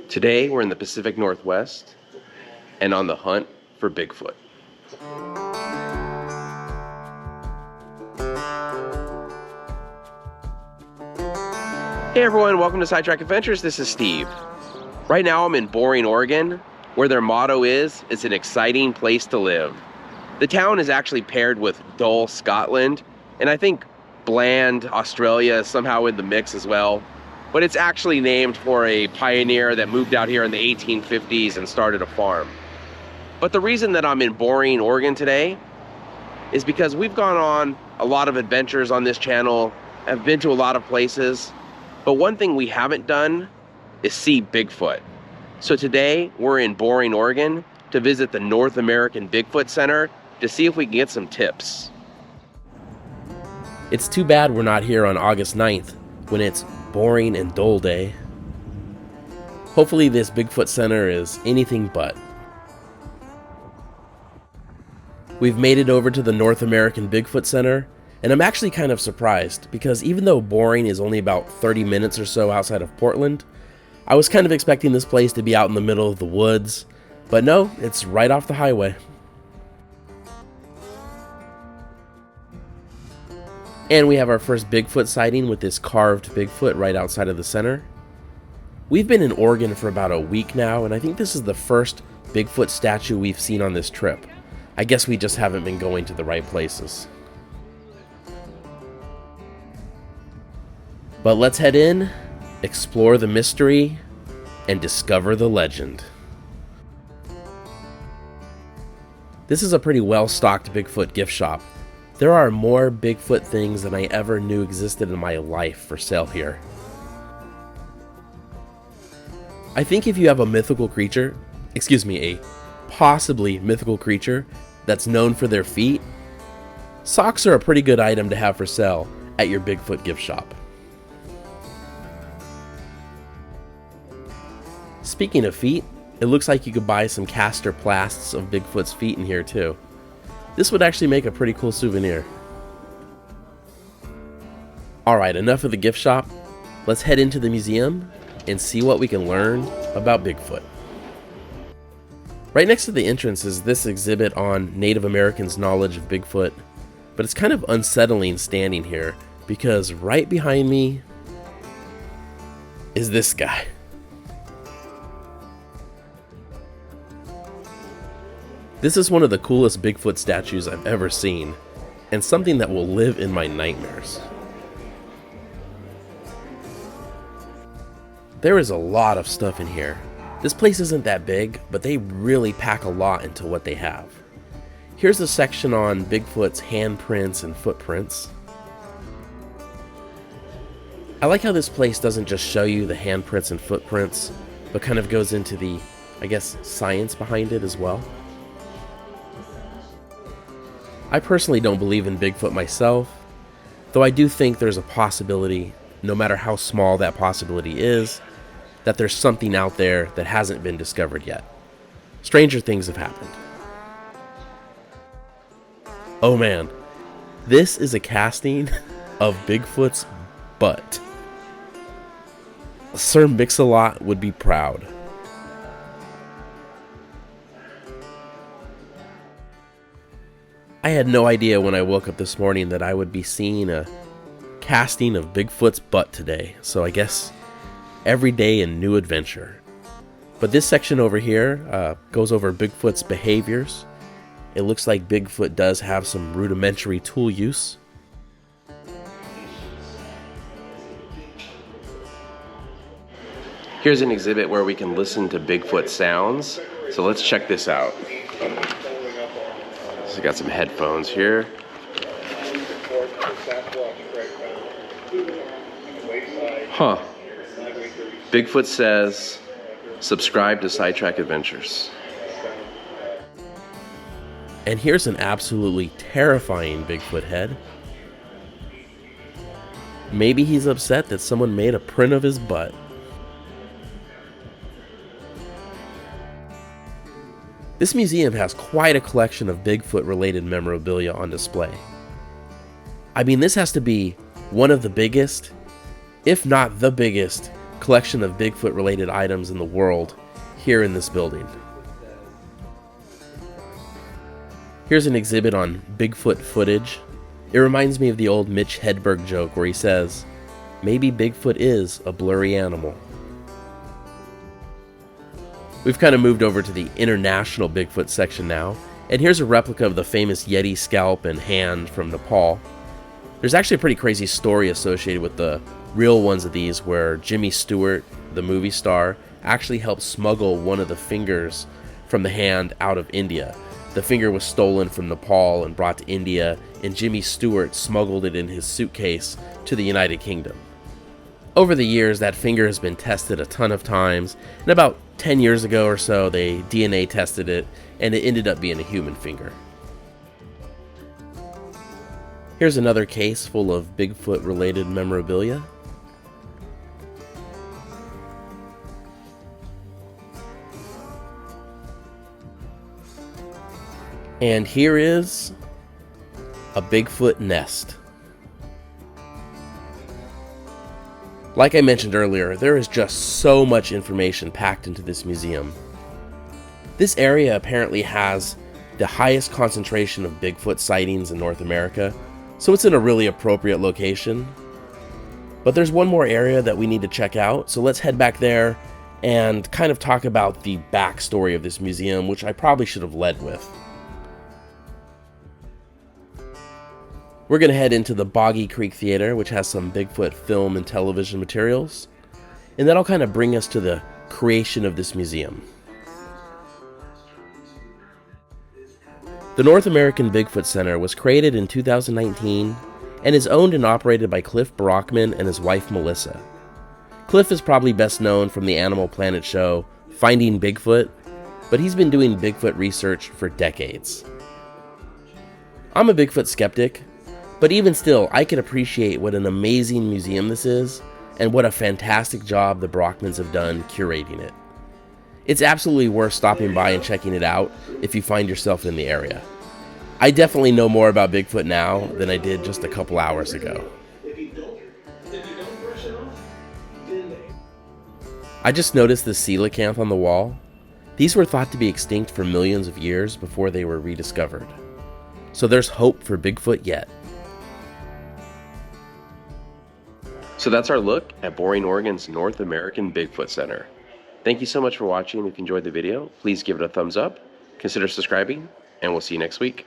Today we're in the Pacific Northwest and on the hunt for Bigfoot. Hey everyone, welcome to Sidetrack Adventures. This is Steve. Right now I'm in Boring, Oregon, where their motto is, "It's an exciting place to live." The town is actually paired with dull Scotland, and I think bland Australia is somehow in the mix as well. But it's actually named for a pioneer that moved out here in the 1850s and started a farm. But the reason that I'm in Boring, Oregon today is because we've gone on a lot of adventures on this channel, have been to a lot of places, but one thing we haven't done is see Bigfoot. So today we're in Boring, Oregon to visit the North American Bigfoot Center to see if we can get some tips. It's too bad we're not here on August 9th when it's boring and dull day. Hopefully this Bigfoot Center is anything but. We've made it over to the North American Bigfoot Center, and I'm actually kind of surprised because even though Boring is only about 30 minutes or so outside of Portland, I was kind of expecting this place to be out in the middle of the woods, but no, it's right off the highway. And we have our first Bigfoot sighting with this carved Bigfoot right outside of the center. We've been in Oregon for about a week now, and I think this is the first Bigfoot statue we've seen on this trip. I guess we just haven't been going to the right places. But let's head in, explore the mystery, and discover the legend. This is a pretty well-stocked Bigfoot gift shop. There are more Bigfoot things than I ever knew existed in my life for sale here. I think if you have a mythical creature, a possibly mythical creature that's known for their feet, socks are a pretty good item to have for sale at your Bigfoot gift shop. Speaking of feet, it looks like you could buy some caster plasts of Bigfoot's feet in here too. This would actually make a pretty cool souvenir. Alright, enough of the gift shop. Let's head into the museum and see what we can learn about Bigfoot. Right next to the entrance is this exhibit on Native Americans' knowledge of Bigfoot, but it's kind of unsettling standing here because right behind me is this guy. This is one of the coolest Bigfoot statues I've ever seen, and something that will live in my nightmares. There is a lot of stuff in here. This place isn't that big, but they really pack a lot into what they have. Here's a section on Bigfoot's handprints and footprints. I like how this place doesn't just show you the handprints and footprints, but kind of goes into the, science behind it as well. I personally don't believe in Bigfoot myself, though I do think there's a possibility, no matter how small that possibility is, that there's something out there that hasn't been discovered yet. Stranger things have happened. Oh man, this is a casting of Bigfoot's butt. Sir Mix-a-Lot would be proud. I had no idea when I woke up this morning that I would be seeing a casting of Bigfoot's butt today, so I guess every day a new adventure. But this section over here goes over Bigfoot's behaviors. It looks like Bigfoot does have some rudimentary tool use. Here's an exhibit where we can listen to Bigfoot sounds, so let's check this out. So got some headphones here. Huh. Bigfoot says, subscribe to Sidetrack Adventures. And here's an absolutely terrifying Bigfoot head. Maybe he's upset that someone made a print of his butt. This museum has quite a collection of Bigfoot-related memorabilia on display. I mean, this has to be one of the biggest, if not the biggest, collection of Bigfoot related items in the world here in this building. Here's an exhibit on Bigfoot footage. It reminds me of the old Mitch Hedberg joke where he says, "Maybe Bigfoot is a blurry animal." We've kind of moved over to the international Bigfoot section now, and here's a replica of the famous Yeti scalp and hand from Nepal. There's actually a pretty crazy story associated with the real ones of these, where Jimmy Stewart, the movie star, actually helped smuggle one of the fingers from the hand out of India. The finger was stolen from Nepal and brought to India, and Jimmy Stewart smuggled it in his suitcase to the United Kingdom. Over the years, that finger has been tested a ton of times, and about 10 years ago or so, they DNA tested it, and it ended up being a human finger. Here's another case full of Bigfoot-related memorabilia. And here is a Bigfoot nest. Like I mentioned earlier, there is just so much information packed into this museum. This area apparently has the highest concentration of Bigfoot sightings in North America, so it's in a really appropriate location. But there's one more area that we need to check out, so let's head back there and kind of talk about the backstory of this museum, which I probably should have led with. We're going to head into the Boggy Creek Theater, which has some Bigfoot film and television materials, and that'll kind of bring us to the creation of this museum. The North American Bigfoot Center was created in 2019 and is owned and operated by Cliff Brockman and his wife Melissa. Cliff is probably best known from the Animal Planet show Finding Bigfoot, but he's been doing Bigfoot research for decades. I'm a Bigfoot skeptic, but even still, I can appreciate what an amazing museum this is and what a fantastic job the Brockmans have done curating it. It's absolutely worth stopping by and checking it out if you find yourself in the area. I definitely know more about Bigfoot now than I did just a couple hours ago. I just noticed the coelacanth on the wall. These were thought to be extinct for millions of years before they were rediscovered. So there's hope for Bigfoot yet. So that's our look at Boring, Oregon's North American Bigfoot Center. Thank you so much for watching. If you enjoyed the video, please give it a thumbs up, consider subscribing, and we'll see you next week.